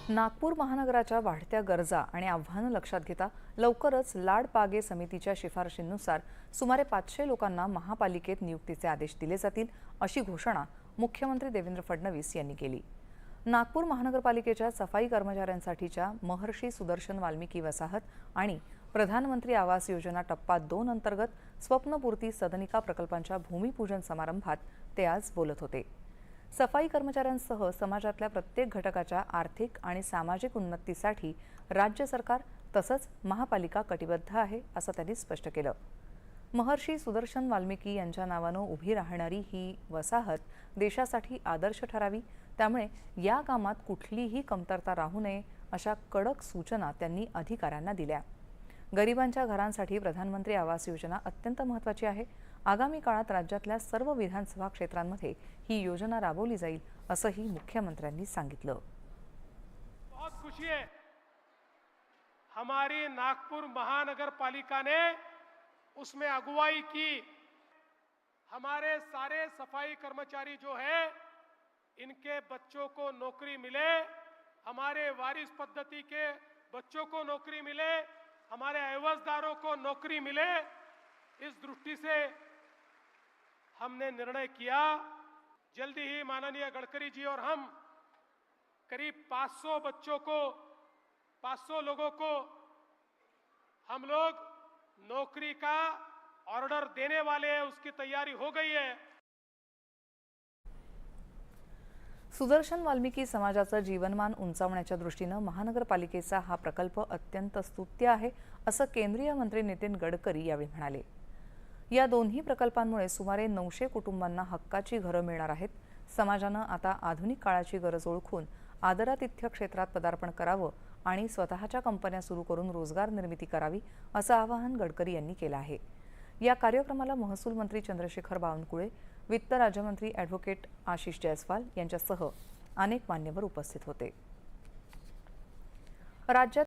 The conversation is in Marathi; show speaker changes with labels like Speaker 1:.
Speaker 1: नागपूर महानगराच्या वाढत्या गरजा आणि आव्हानं लक्षात घेता लवकरच लाड पागे समितीच्या शिफारशींनुसार सुमारे 500 लोकांना महापालिकेत नियुक्तीचे आदेश दिले जातील, अशी घोषणा मुख्यमंत्री देवेंद्र फडणवीस यांनी केली। नागपूर महानगरपालिकेच्या सफाई कर्मचाऱ्यांसाठीच्या महर्षी सुदर्शन वाल्मिकी वसाहत आणि प्रधानमंत्री आवास योजना टप्पा 2 अंतर्गत स्वप्नपूर्ती सदनिका प्रकल्पांच्या भूमिपूजन समारंभात ते आज बोलत होते। सफाई कर्मचाऱ्यांसह समाजातल्या प्रत्येक घटकाच्या आर्थिक आणि सामाजिक उन्नतीसाठी राज्य सरकार तसंच महापालिका कटिबद्ध आहे, असं त्यांनी स्पष्ट केलं। महर्षी सुदर्शन वाल्मिकी यांच्या नावानं उभी राहणारी ही वसाहत देशासाठी आदर्श ठरावी, त्यामुळे या कामात कुठलीही कमतरता राहू नये, अशा कडक सूचना त्यांनी अधिकाऱ्यांना दिल्या। गरिबांच्या घरांसाठी प्रधानमंत्री आवास योजना अत्यंत महत्त्वाची आहे। आगामी काळात राज्यातल्या सर्व विधानसभा क्षेत्रांमध्ये ही योजना राबवली जाईल, असंही मुख्यमंत्र्यांनी सांगितलं।
Speaker 2: बहुत खुशी है, हमारी नागपुर महानगर पालिका ने उसमें अगुवाई की। हमारे सारे सफाई कर्मचारी जो है, इनके बच्चों को नौकरी मिले, हमारे वारिस पद्धति के बच्चों को नौकरी मिले, हमारे एवजदारों को नौकरी मिले। इस दृष्टि से हमने निर्णय किया। जल्दी ही माननीय गडकरी जी और हम करीब 500 बच्चों को, 500 लोगों को हम लोग नौकरी का ऑर्डर देने वाले हैं, उसकी तैयारी हो गई है।
Speaker 1: सुदर्शन वाल्मिकी समाजाचं जीवनमान उंचावण्याच्या दृष्टीनं महानगरपालिकेचा हा प्रकल्प अत्यंत स्तुत्य आहे, असं केंद्रीय मंत्री नितीन गडकरी यावेळी म्हणाले। या दोन्ही प्रकल्पांमुळे सुमारे 900 कुटुंबांना हक्काची घरं मिळणार आहेत। समाजानं आता आधुनिक काळाची गरज ओळखून आदरातिथ्य क्षेत्रात पदार्पण करावं आणि स्वतःच्या कंपन्या सुरू करून रोजगार निर्मिती करावी, असं आवाहन गडकरी यांनी केलं आहे। या कार्यक्रमाला महसूल मंत्री चंद्रशेखर बावनकुळे, वित्त राज्यमंत्री ॲडव्होकेट आशिष जयस्वाल यांच्यासह अनेक मान्यवर उपस्थित होते। राज्यात